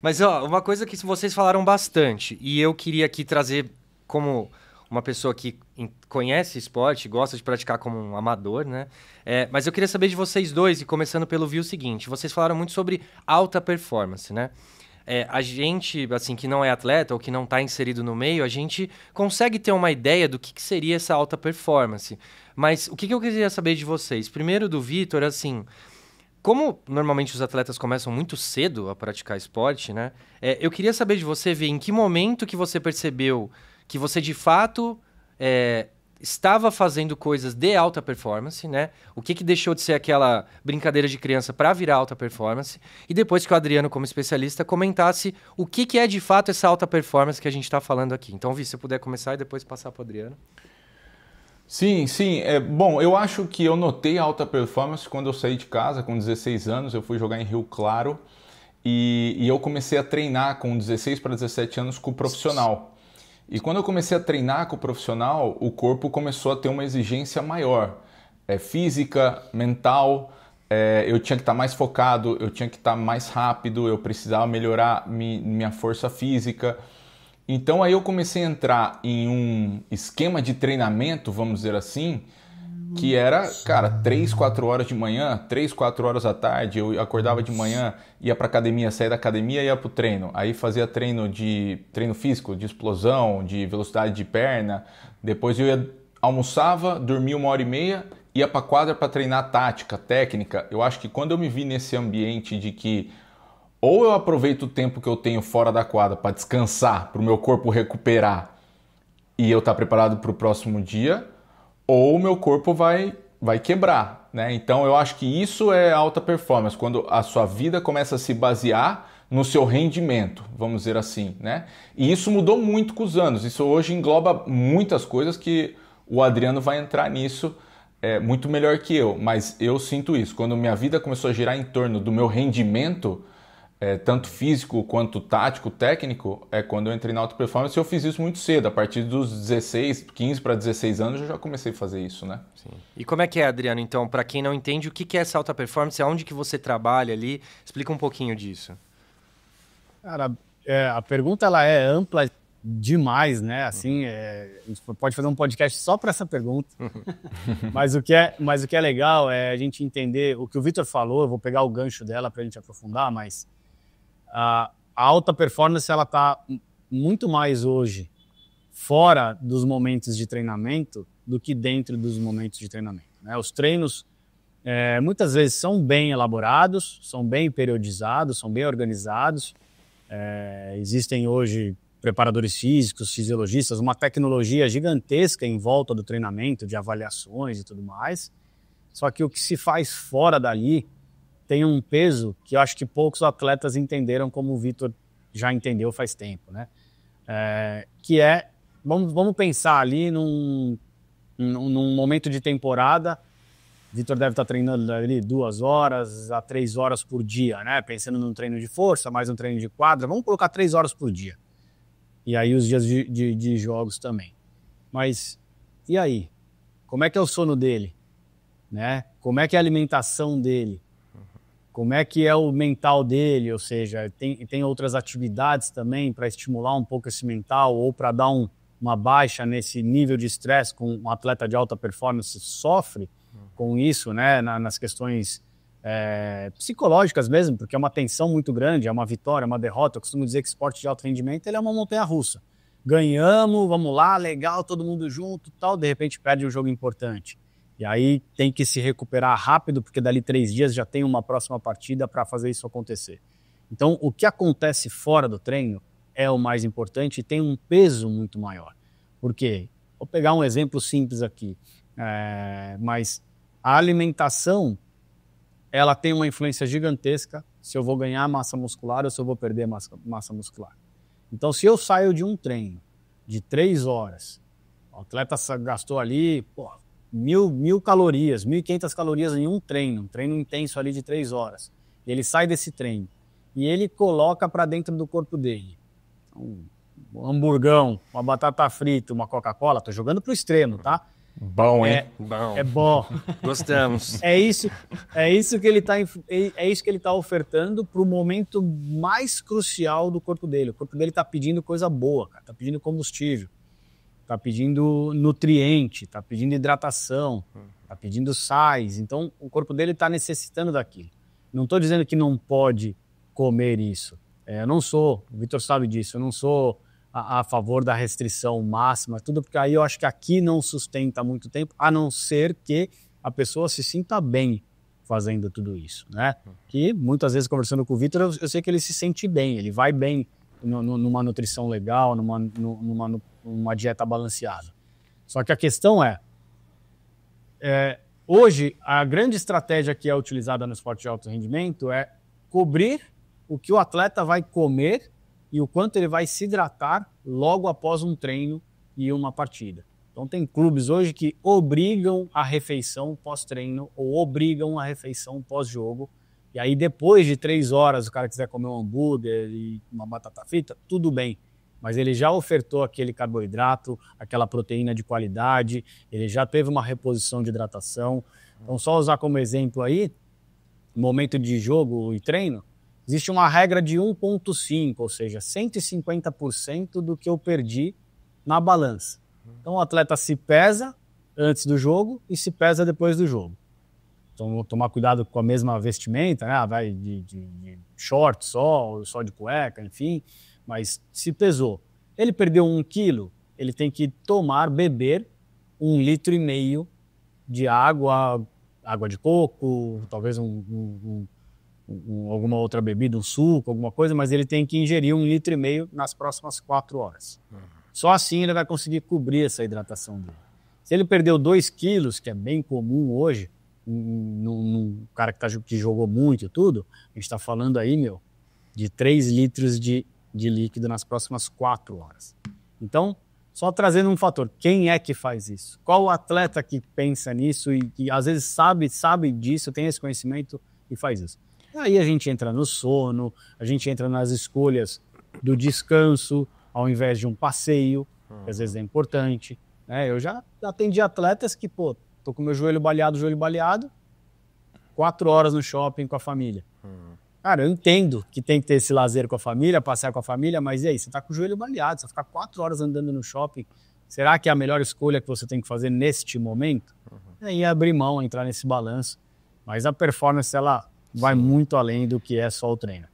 Mas, ó, uma coisa que vocês falaram bastante, e eu queria aqui trazer como uma pessoa que conhece esporte, gosta de praticar como um amador, né? Mas eu queria saber de vocês dois, e começando pelo o seguinte, vocês falaram muito sobre alta performance, né? A gente, assim, que não é atleta ou que não está inserido no meio, a gente consegue ter uma ideia do que seria essa alta performance. Mas o que eu queria saber de vocês? Primeiro do Vitor, assim, como normalmente os atletas começam muito cedo a praticar esporte, né? Eu queria saber de você, ver em que momento que você percebeu que você de fato estava fazendo coisas de alta performance, né? O que deixou de ser aquela brincadeira de criança para virar alta performance? E depois que o Adriano, como especialista, comentasse o que é de fato essa alta performance que a gente está falando aqui. Então, Vi, se você puder começar e depois passar para o Adriano. Sim, sim. Bom, eu acho que eu notei alta performance quando eu saí de casa com 16 anos. Eu fui jogar em Rio Claro e eu comecei a treinar com 16 para 17 anos com o profissional. E quando eu comecei a treinar com o profissional, o corpo começou a ter uma exigência maior, física, mental. Eu tinha que estar mais focado, eu tinha que estar mais rápido, eu precisava melhorar minha força física. Então aí eu comecei a entrar em um esquema de treinamento, vamos dizer assim, que era, cara, 3, 4 horas de manhã, 3, 4 horas à tarde, eu acordava de manhã, ia para academia, saía da academia e ia pro treino. Aí fazia treino físico, de explosão, de velocidade de perna. Depois almoçava, dormia 1h30, ia para quadra para treinar tática, técnica. Eu acho que quando eu me vi nesse ambiente de que ou eu aproveito o tempo que eu tenho fora da quadra para descansar, para o meu corpo recuperar e eu estar preparado para o próximo dia, ou o meu corpo vai quebrar, né? Então eu acho que isso é alta performance, quando a sua vida começa a se basear no seu rendimento, vamos dizer assim, né? E isso mudou muito com os anos, isso hoje engloba muitas coisas que o Adriano vai entrar nisso muito melhor que eu, mas eu sinto isso, quando minha vida começou a girar em torno do meu rendimento, tanto físico quanto tático, técnico, quando eu entrei na alta performance, eu fiz isso muito cedo. A partir dos 16, 15 para 16 anos, eu já comecei a fazer isso, né? Sim. E como é que é, Adriano? Então, para quem não entende, o que é essa alta performance? Aonde que você trabalha ali? Explica um pouquinho disso. Cara, a pergunta ela é ampla demais, né? Assim, a gente pode fazer um podcast só para essa pergunta. Mas o que é legal é a gente entender o que o Vitor falou. Eu vou pegar o gancho dela para a gente aprofundar, mas a alta performance ela está muito mais hoje fora dos momentos de treinamento do que dentro dos momentos de treinamento, né? Os treinos muitas vezes são bem elaborados, são bem periodizados, são bem organizados. Existem hoje preparadores físicos, fisiologistas, uma tecnologia gigantesca em volta do treinamento, de avaliações e tudo mais. Só que o que se faz fora dali tem um peso que eu acho que poucos atletas entenderam, como o Vitor já entendeu faz tempo, né? Vamos pensar ali num momento de temporada. Vitor deve estar treinando ali 2 horas a 3 horas por dia, né? Pensando num treino de força, mais um treino de quadra. Vamos colocar 3 horas por dia. E aí os dias de jogos também. Mas e aí? Como é que é o sono dele? Né? Como é que é a alimentação dele? Como é que é o mental dele? Ou seja, tem outras atividades também para estimular um pouco esse mental ou para dar uma baixa nesse nível de estresse com um atleta de alta performance sofre com isso, né? Nas questões psicológicas mesmo, porque é uma tensão muito grande, é uma vitória, é uma derrota. Eu costumo dizer que esporte de alto rendimento ele é uma montanha-russa. Ganhamos, vamos lá, legal, todo mundo junto, tal, de repente perde um jogo importante. E aí tem que se recuperar rápido, porque dali 3 dias já tem uma próxima partida para fazer isso acontecer. Então, o que acontece fora do treino é o mais importante e tem um peso muito maior. Por quê? Vou pegar um exemplo simples aqui, mas a alimentação ela tem uma influência gigantesca se eu vou ganhar massa muscular ou se eu vou perder massa muscular. Então, se eu saio de um treino de 3 horas, o atleta gastou ali 1.000 calorias, 1.500 calorias em um treino intenso ali de 3 horas. Ele sai desse treino e ele coloca para dentro do corpo dele um hamburgão, uma batata frita, uma Coca-Cola, estou jogando para o extremo, tá? Bom, hein? Bom, É bom. gostamos. É isso que ele está ofertando para o momento mais crucial do corpo dele. O corpo dele está pedindo coisa boa, cara. Está pedindo combustível, está pedindo nutriente, está pedindo hidratação, está pedindo sais. Então, o corpo dele está necessitando daquilo. Não estou dizendo que não pode comer isso. Eu não sou, o Vitor sabe disso, eu não sou a favor da restrição máxima, tudo, porque aí eu acho que aqui não sustenta muito tempo, a não ser que a pessoa se sinta bem fazendo tudo isso, né? Que muitas vezes, conversando com o Vitor, eu sei que ele se sente bem, ele vai bem numa nutrição legal, numa dieta balanceada. Só que a questão hoje, a grande estratégia que é utilizada no esporte de alto rendimento é cobrir o que o atleta vai comer e o quanto ele vai se hidratar logo após um treino e uma partida. Então tem clubes hoje que obrigam a refeição pós-treino ou obrigam a refeição pós-jogo. E aí depois de 3 horas o cara quiser comer um hambúrguer e uma batata frita, tudo bem. Mas ele já ofertou aquele carboidrato, aquela proteína de qualidade, ele já teve uma reposição de hidratação. Então só usar como exemplo aí, momento de jogo e treino, existe uma regra de 1,5, ou seja, 150% do que eu perdi na balança. Então o atleta se pesa antes do jogo e se pesa depois do jogo. Então vou tomar cuidado com a mesma vestimenta, né? Vai de short só de cueca, enfim, mas se pesou. Ele perdeu 1 quilo, ele tem que beber 1,5 litro de água de coco, talvez alguma outra bebida, um suco, alguma coisa, mas ele tem que ingerir 1,5 litro nas próximas 4 horas. Só assim ele vai conseguir cobrir essa hidratação dele. Se ele perdeu 2 quilos, que é bem comum hoje, num cara que jogou muito e tudo, a gente está falando aí, de 3 litros de líquido nas próximas 4 horas. Então, só trazendo um fator, quem é que faz isso? Qual o atleta que pensa nisso e às vezes sabe disso, tem esse conhecimento e faz isso? Aí a gente entra no sono, a gente entra nas escolhas do descanso, ao invés de um passeio, que às vezes é importante. Né? Eu já atendi atletas que, tô com meu joelho baleado, 4 horas no shopping com a família. Cara, eu entendo que tem que ter esse lazer com a família, passear com a família, mas e aí, você tá com o joelho baleado, você vai ficar 4 horas andando no shopping, será que é a melhor escolha que você tem que fazer neste momento? Aí abrir mão, entrar nesse balanço. Mas a performance, ela vai muito além do que é só o treino.